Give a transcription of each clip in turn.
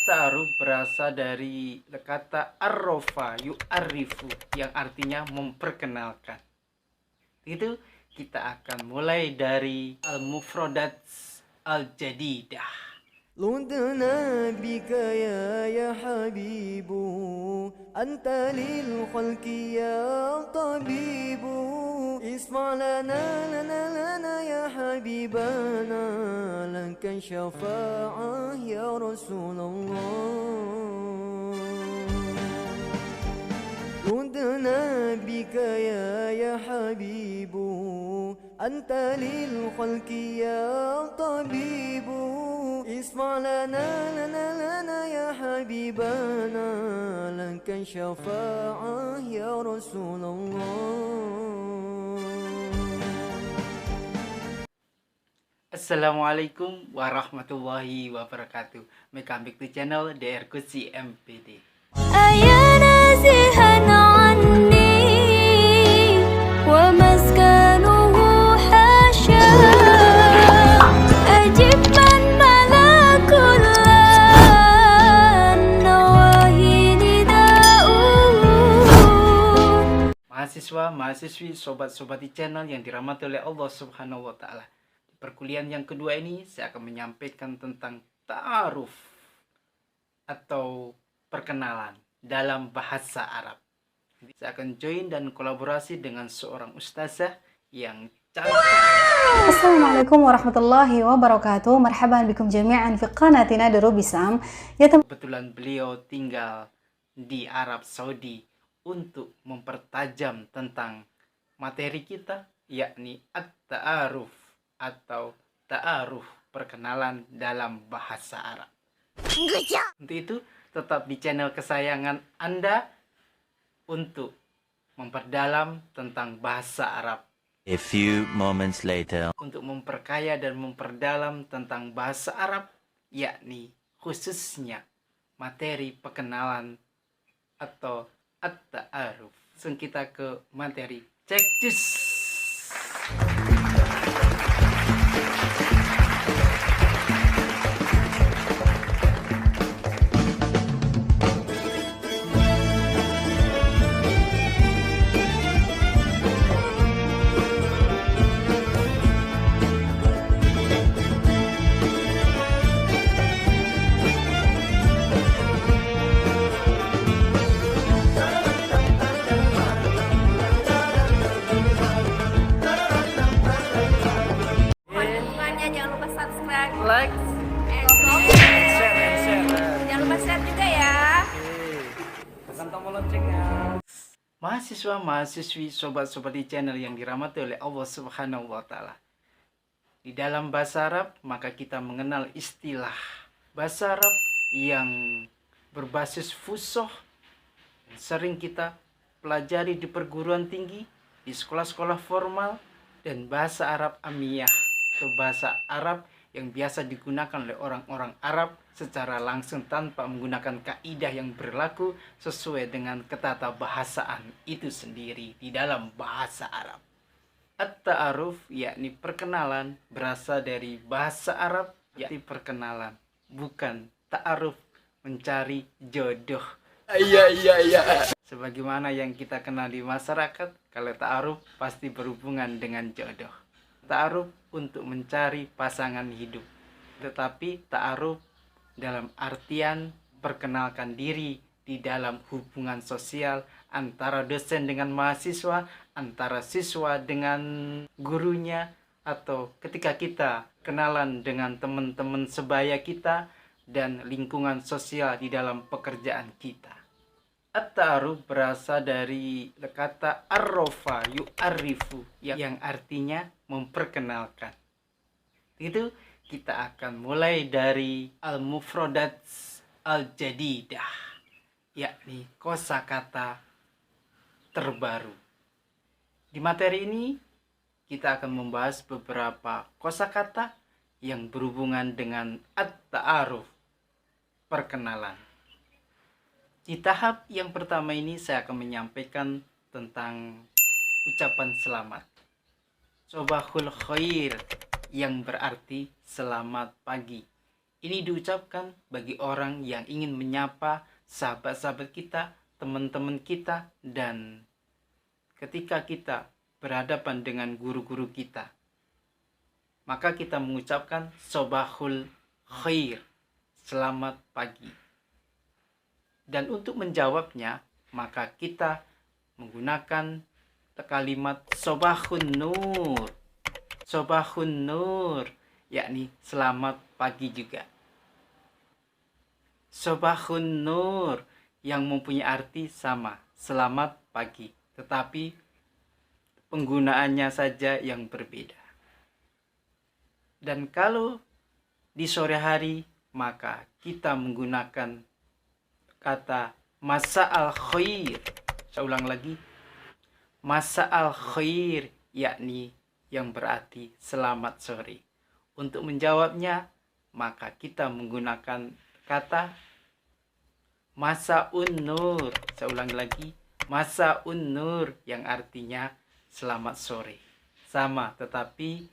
At-ta'aruf berasal dari kata arrofa yu'arifu yang artinya memperkenalkan. Itu kita akan mulai dari al-mufradat al-jadidah. لدنا بك يا حبيب أنت للخلق يا طبيب اسمع لنا يا حبيبنا لك الشفاعة يا رسول الله لدنا بك يا حبيب أنت للخلق يا طبيب اسمع لنا يا حبيبنا لك الشفاعة يا رسول الله. Assalamualaikum warahmatullahi wabarakatuh. Welcome back to channel DR Kutsi MPD. أيا نازها عني ومسكنه حاشا أجب من ملك النواهي نداؤه. Mahasiswa, mahasiswi, sobat-sobat di channel yang dirahmati oleh Allah Subhanahu wa taala. Di perkuliahan yang kedua ini saya akan menyampaikan tentang ta'aruf atau perkenalan dalam bahasa Arab. Saya akan join dan kolaborasi dengan seorang ustazah yang cantik. Assalamualaikum warahmatullahi wabarakatuh. Marhaban bikum jami'an fi qanatina Darubisam. Kebetulan beliau tinggal di Arab Saudi untuk mempertajam tentang materi kita, yakni at-ta'aruf atau ta'aruf, perkenalan dalam bahasa Arab. Untuk itu tetap di channel kesayangan Anda untuk memperdalam tentang bahasa Arab. A few moments later. Untuk memperkaya dan memperdalam tentang bahasa Arab, yakni khususnya materi perkenalan atau at-ta'aruf. Langsung kita ke materi. Cek cus. Jangan lupa subscribe, Like, and comment. share. Jangan lupa share juga ya. Tekan tombol loncengnya. Mahasiswa, mahasiswi, sobat-sobat di channel yang dirahmati oleh Allah Subhanahu wa taala. Di dalam bahasa Arab, maka kita mengenal istilah bahasa Arab yang berbasis fusoh, yang sering kita pelajari di perguruan tinggi, di sekolah-sekolah formal, dan bahasa Arab amiyah atau bahasa Arab yang biasa digunakan oleh orang-orang Arab secara langsung tanpa menggunakan kaidah yang berlaku sesuai dengan ketata bahasaan itu sendiri di dalam bahasa Arab. At-ta'aruf yakni perkenalan berasal dari bahasa Arab yakni perkenalan, bukan ta'aruf mencari jodoh. Iya. Sebagaimana yang kita kenal di masyarakat, kalau ta'aruf pasti berhubungan dengan jodoh. Ta'aruf untuk mencari pasangan hidup. Tetapi ta'aruf dalam artian perkenalkan diri di dalam hubungan sosial antara dosen dengan mahasiswa, antara siswa dengan gurunya, atau ketika kita kenalan dengan teman-teman sebaya kita dan lingkungan sosial di dalam pekerjaan kita. At-ta'aruf berasal dari kata arrofa yu'arifu yang artinya memperkenalkan. Itu kita akan mulai dari al-mufradat al-jadidah, yakni kosakata terbaru. Di materi ini kita akan membahas beberapa kosakata yang berhubungan dengan at-ta'aruf, perkenalan. Di tahap yang pertama ini saya akan menyampaikan tentang ucapan selamat. Sobahul khair yang berarti selamat pagi. Ini diucapkan bagi orang yang ingin menyapa sahabat-sahabat kita, teman-teman kita, dan ketika kita berhadapan dengan guru-guru kita, maka kita mengucapkan sobahul khair, selamat pagi. Dan untuk menjawabnya, maka kita menggunakan kalimat sobahun nur. Sobahun nur, yakni selamat pagi juga. Sobahun nur yang mempunyai arti sama, selamat pagi, tetapi penggunaannya saja yang berbeda. Dan kalau di sore hari, maka kita menggunakan kata masa'al khair. Saya ulang lagi, masa'al khair, yakni yang berarti selamat sore. Untuk menjawabnya, maka kita menggunakan kata masa'un nur. Saya ulang lagi, masa'un nur yang artinya selamat sore. Sama, tetapi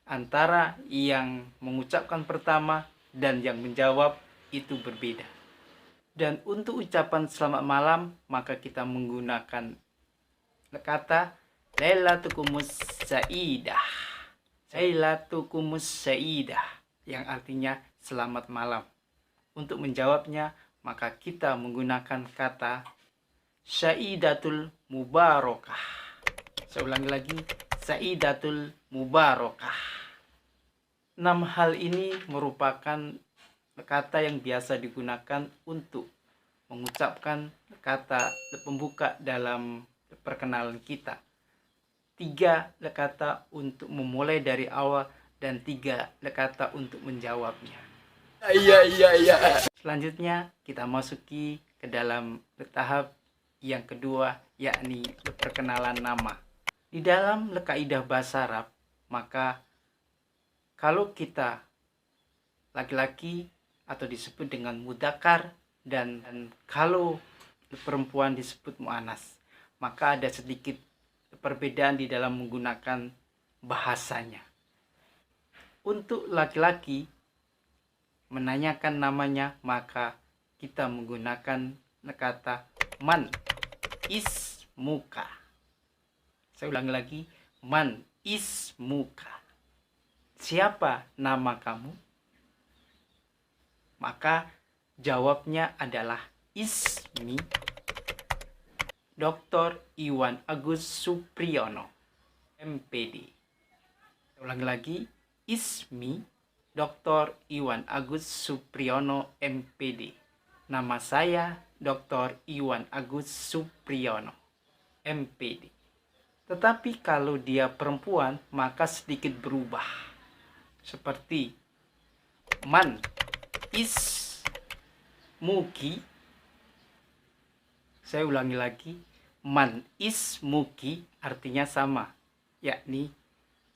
antara yang mengucapkan pertama dan yang menjawab itu berbeda. Dan untuk ucapan selamat malam, maka kita menggunakan kata lailatukumus sa'idah. Lailatukumus sa'idah yang artinya selamat malam. Untuk menjawabnya, maka kita menggunakan kata sa'idatul mubarakah. Saya ulangi lagi, sa'idatul mubarakah. 6 hal ini merupakan kata yang biasa digunakan untuk mengucapkan kata pembuka dalam perkenalan kita. 3 kata untuk memulai dari awal dan 3 kata untuk menjawabnya. Selanjutnya kita masuki ke dalam tahap yang kedua, yakni perkenalan nama. Di dalam kaidah bahasa Arab, maka kalau kita laki-laki atau disebut dengan mudzakkar dan kalau perempuan disebut muannas, maka ada sedikit perbedaan di dalam menggunakan bahasanya. Untuk laki-laki menanyakan namanya, maka kita menggunakan kata man ismuka. Saya ulangi lagi, man ismuka. Siapa nama kamu? Maka jawabnya adalah ismi Dr. Iwan Agus Supriyono, MPD. Saya ulangi lagi, ismi Dr. Iwan Agus Supriyono, MPD. Nama saya Dr. Iwan Agus Supriyono, MPD. Tetapi kalau dia perempuan, maka sedikit berubah. Seperti man ismuki. Saya ulangi lagi, man ismuki artinya sama, yakni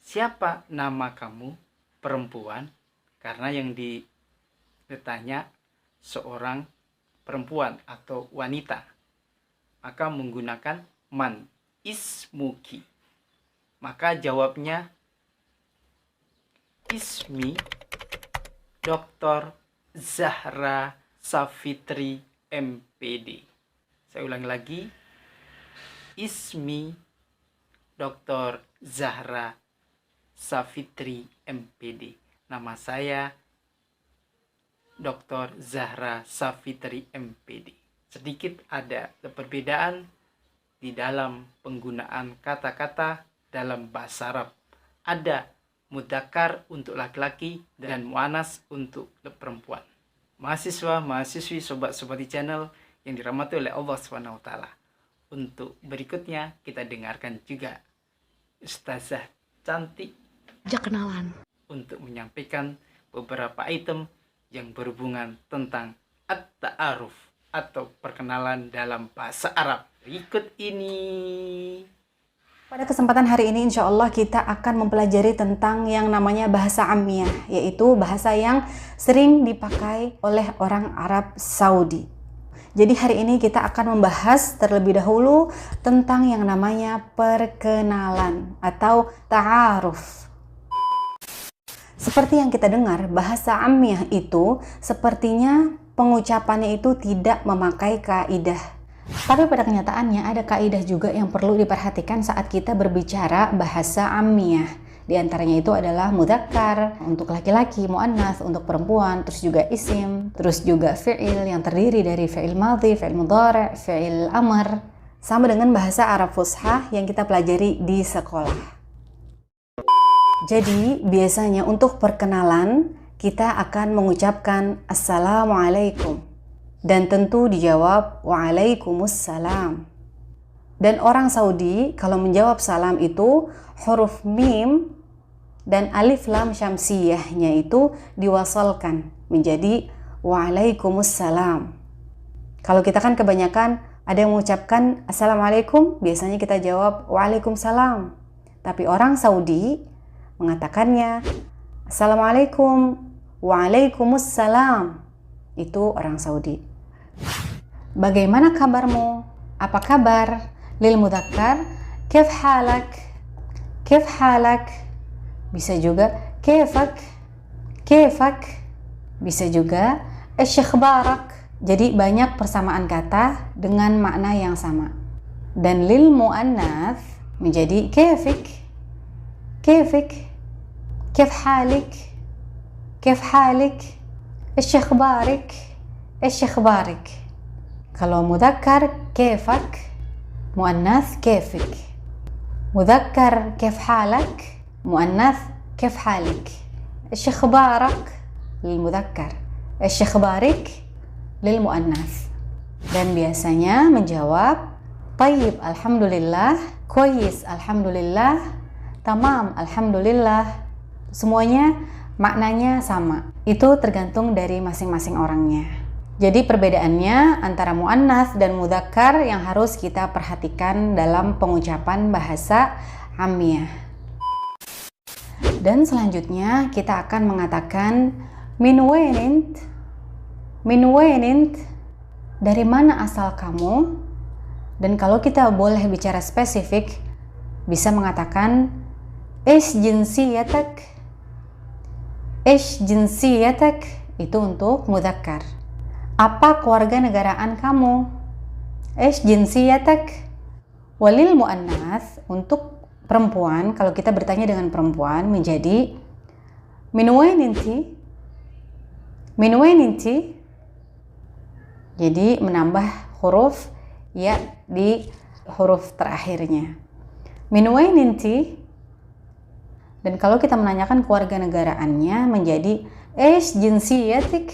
siapa nama kamu, perempuan, karena yang ditanya seorang perempuan atau wanita, maka menggunakan man ismuki. Maka jawabnya ismi Dr. Zahra Safitri, MPD. Saya ulangi lagi, ismi Dr. Zahra Safitri, MPD. Nama saya Dr. Zahra Safitri, MPD. Sedikit ada perbedaan di dalam penggunaan kata-kata dalam bahasa Arab. Ada mudzakkar untuk laki-laki dan muannas untuk perempuan. Mahasiswa, mahasiswi, sobat-sobat di channel yang dirahmati oleh Allah SWT. Untuk berikutnya kita dengarkan juga Ustazah cantik kenalan untuk menyampaikan beberapa item yang berhubungan tentang at-ta'aruf atau perkenalan dalam bahasa Arab. Berikut ini. Pada kesempatan hari ini insya Allah kita akan mempelajari tentang yang namanya bahasa Ammiyah, yaitu bahasa yang sering dipakai oleh orang Arab Saudi. Jadi hari ini kita akan membahas terlebih dahulu tentang yang namanya perkenalan atau ta'aruf. Seperti yang kita dengar, bahasa Ammiyah itu sepertinya pengucapannya itu tidak memakai kaidah. Tapi pada kenyataannya ada kaidah juga yang perlu diperhatikan saat kita berbicara bahasa Ammiyah. Di antaranya itu adalah mudzakkar untuk laki-laki, muannats untuk perempuan, terus juga isim, terus juga fi'il yang terdiri dari fi'il madhi, fi'il mudhari', fi'il amr. Sama dengan bahasa Arab Fushah yang kita pelajari di sekolah. Jadi biasanya untuk perkenalan kita akan mengucapkan Assalamualaikum dan tentu dijawab Waalaikumsalam. Dan orang Saudi kalau menjawab salam itu huruf mim dan alif lam syamsiyahnya itu diwasalkan menjadi Waalaikumsalam. Kalau kita kan kebanyakan ada yang mengucapkan Assalamualaikum, biasanya kita jawab Waalaikumsalam. Tapi orang Saudi mengatakannya Assalamualaikum, Waalaikumsalam. Itu orang Saudi. Bagaimana kabarmu? Apa kabar? Lil mudzakkar, kif halak? Kif halak? Bisa juga kifak? Kifak? Bisa juga ish akhbarak? Jadi banyak persamaan kata dengan makna yang sama. Dan lil muannats menjadi kifik? Kifik? كيف حالك؟ كيف حالك؟ إيش أخبارك؟ إيش أخبارك؟ kalau مذكر كيفك، مؤنث كيفك. مذكر كيف حالك، مؤنث كيف حالك. إيش أخبارك للمذكر، إيش أخبارك للمؤنث. Dan biasanya menjawab طيب alhamdulillah, كويس alhamdulillah, tamam alhamdulillah. Semuanya maknanya sama. Itu tergantung dari masing-masing orangnya. Jadi perbedaannya antara muannats dan mudzakkar yang harus kita perhatikan dalam pengucapan bahasa Ammiyah. Dan selanjutnya kita akan mengatakan min wainint. Min wainint, dari mana asal kamu? Dan kalau kita boleh bicara spesifik, bisa mengatakan ish jinsiyatak. Ish jinsiyatak itu untuk mudzakkar. Apa kewarganegaraan kamu? Ish jinsiyatak. Walil muannats untuk perempuan, kalau kita bertanya dengan perempuan menjadi min wain inti? Min wain inti? Jadi menambah huruf ya di huruf terakhirnya. Min wain inti? Dan kalau kita menanyakan kewarganegaraannya menjadi ish jinsiyatik.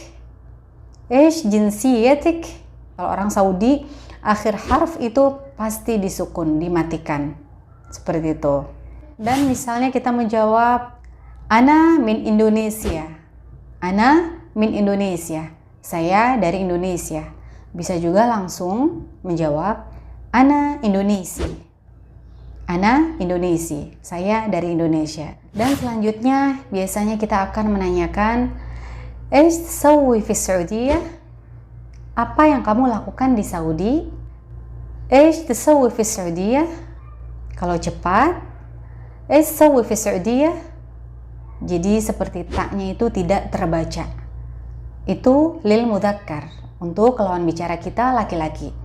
Ish jinsiyatik. Kalau orang Saudi akhir harf itu pasti disukun, dimatikan. Seperti itu. Dan misalnya kita menjawab ana min Indonesia. Ana min Indonesia. Saya dari Indonesia. Bisa juga langsung menjawab ana Indonesia. Ana Indonesia, saya dari Indonesia. Dan selanjutnya biasanya kita akan menanyakan Eish tsawi fi Saudiyah? Apa yang kamu lakukan di Saudi? Eish tsawi fi Saudiyah? Kalau cepat Eish tsawi fi Saudiyah? Jadi seperti taknya itu tidak terbaca. Itu lil mudzakkar, untuk lawan bicara kita laki-laki.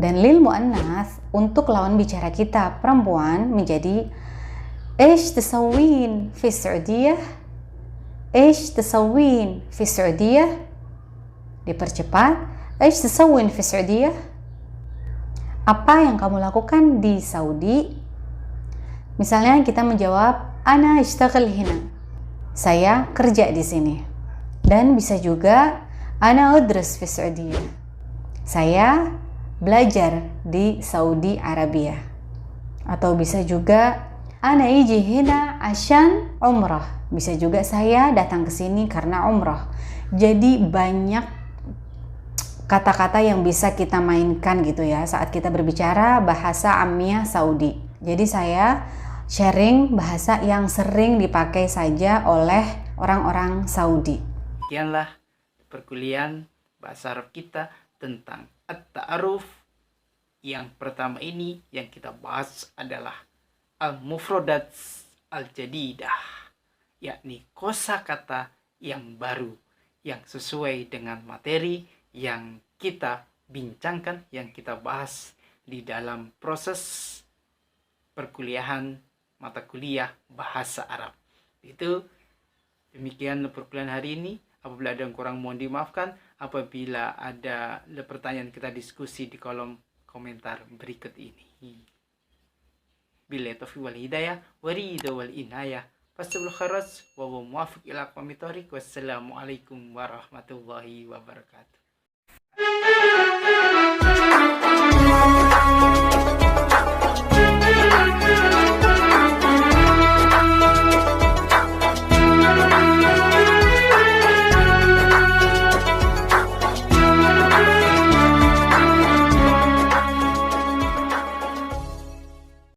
Dan lil muannats untuk lawan bicara kita perempuan menjadi Eish tasawwin fi Saudiyah? Eish tasawwin fi Saudiyah? Dipercepat, Eish tasawwin fi Saudiyah? Apa yang kamu lakukan di Saudi? Misalnya kita menjawab ana ishtaghal hina. Saya kerja di sini. Dan bisa juga ana udrus fi Saudiyah. Saya belajar di Saudi Arabia. Atau bisa juga ana iji hina asyan umrah. Bisa juga saya datang ke sini karena umrah. Jadi banyak kata-kata yang bisa kita mainkan gitu ya saat kita berbicara bahasa Ammiyah Saudi. Jadi saya sharing bahasa yang sering dipakai saja oleh orang-orang Saudi. Sekianlah perkuliahan bahasa Arab kita tentang at-ta'aruf. Yang pertama ini yang kita bahas adalah al-mufradat al-jadidah. yakni kosakata yang baru, yang sesuai dengan materi yang kita bincangkan, yang kita bahas di dalam proses perkuliahan mata kuliah bahasa Arab. Itu demikian perkuliahan hari ini. Apabila ada yang kurang mohon dimaafkan. Apabila ada pertanyaan, kita diskusi di kolom komentar berikut ini. Billahi taufiq wal hidayah wa ridha wal inayah. Fastabil khairat wa huwa muwaffiq ila aqwamit thoriq. Wassalamualaikum warahmatullahi wabarakatuh.